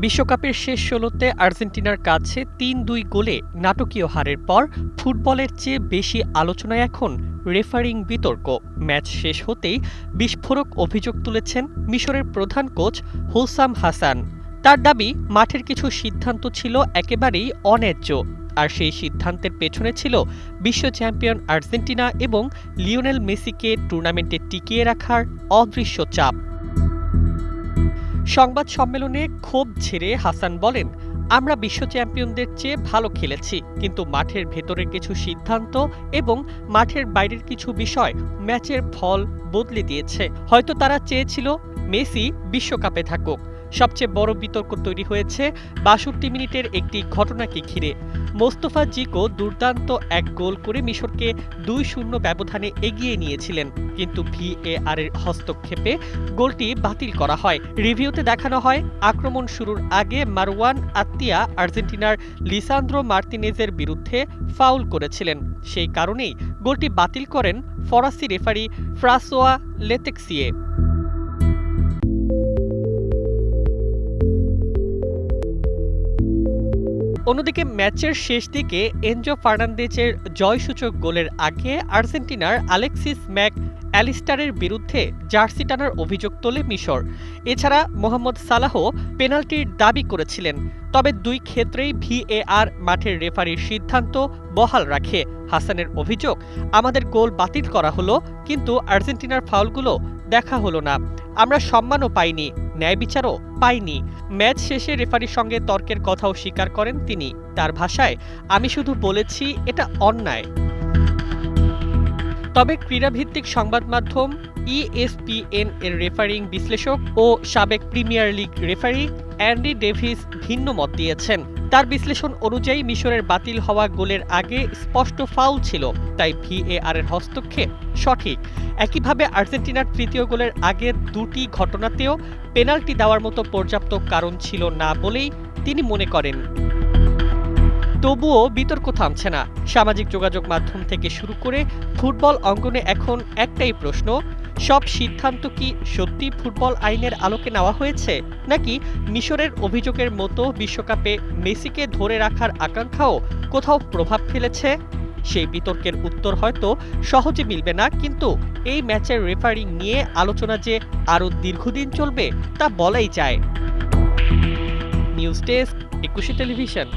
বিশ্বকাপের শেষ ১৬তে আর্জেন্টিনার কাছে ৩-২ গোলে নাটকীয় হারের পর ফুটবলের চেয়ে বেশি আলোচনায় এখন রেফারিং বিতর্ক। ম্যাচ শেষ হতেই বিস্ফোরক অভিযোগ তুলেছেন মিশরের প্রধান কোচ হুসাম হাসান। তার দাবি, মাঠের কিছু সিদ্ধান্ত ছিল একেবারেই অন্যায্য, আর সেই সিদ্ধান্তের পেছনে ছিল বিশ্ব চ্যাম্পিয়ন আর্জেন্টিনা এবং লিওনেল মেসিকে টুর্নামেন্টে টিকিয়ে রাখার অদৃশ্য চাপ। সংবাদ সম্মেলনে ক্ষোভ ঝেড়ে হাসান বলেন, আমরা বিশ্ব চ্যাম্পিয়নদের চেয়ে ভালো খেলেছি, কিন্তু মাঠের ভেতরের কিছু সিদ্ধান্ত এবং মাঠের বাইরের কিছু বিষয় ম্যাচের ফল বদলে দিয়েছে। হয়তো তারা চেয়েছিল মেসি বিশ্বকাপে থাকুক। সবচেয়ে বড় বিতর্ক তৈরি হয়েছে ৬২ মিনিটের একটি ঘটনাকে ঘিরে। মোস্তফা জিকো দুর্দান্ত এক গোল করে মিশরকে ২-০ ব্যবধানে এগিয়ে নিয়েছিলেন, কিন্তু ভিএআর এর হস্তক্ষেপে গোলটি বাতিল করা হয়। রিভিউতে দেখানো হয় আক্রমণ শুরুর আগে মারওয়ান আত্তিয়া আর্জেন্টিনার লিসান্দ্রো মার্তিনেজের বিরুদ্ধে ফাউল করেছিলেন। সেই কারণেই গোলটি বাতিল করেন ফরাসি রেফারি ফ্রাঁসোয়া লেতেক্সিয়ে। অন্যদিকে ম্যাচের শেষ দিকে এনজো ফার্নান্দেজের জয়সূচক গোলের আগে আর্জেন্টিনার আলেক্সিস ম্যাক অ্যালিস্টারের বিরুদ্ধে জার্সি টানার অভিযোগ তোলে মিশর। এছাড়া মোহাম্মদ সালাহও পেনাল্টির দাবি করেছিলেন, তবে দুই ক্ষেত্রেই ভিএআর মাঠের রেফারির সিদ্ধান্ত বহাল রাখে। হাসানের অভিযোগ, আমাদের গোল বাতিল করা হলো, কিন্তু আর্জেন্টিনার ফাউলগুলো দেখা হলো না। আমরা সম্মানও পাইনি, ন্যায় বিচারও পাইনি। ম্যাচ শেষে রেফারির সঙ্গে তর্কের কথাও স্বীকার করেন তিনি। তার ভাষায়, আমি শুধু বলেছি এটা অন্যায়। তবে ক্রীড়াভিত্তিক সংবাদ মাধ্যম ইএসপিএন এর রেফারিং বিশ্লেষক ও সাবেক premier league referee Andy Davies ভিন্ন মত দিয়েছেন। তার বিশ্লেষণ অনুযায়ী মিশরের বাতিল হওয়া গোলের আগে স্পষ্ট ফাউল ছিল, তাই ভিএআর এর হস্তক্ষেপ সঠিক। একইভাবে আর্জেন্টিনার তৃতীয় গোলের আগের দুটি ঘটনাতেও পেনাল্টি দেওয়ার মতো পর্যাপ্ত কারণ ছিল না বলেই তিনি মনে করেন। তবুও বিতর্ক থামছে না। সামাজিক যোগাযোগ মাধ্যম থেকে শুরু করে ফুটবল অঙ্গনে এখন একটাই প্রশ্ন, সব সিদ্ধান্ত কি সত্যি ফুটবল আইনের আলোকে নেওয়া হয়েছে, নাকি মিশরের অভিযোগের মতো বিশ্বকাপে মেসিকে ধরে রাখার আকাঙ্ক্ষাও কোথাও প্রভাব ফেলেছে? সেই বিতর্কের উত্তর হয়তো সহজে মিলবে না, কিন্তু এই ম্যাচের রেফারিং নিয়ে আলোচনা যে আরও দীর্ঘদিন চলবে তা বলাই যায়। News desk, ২১ television.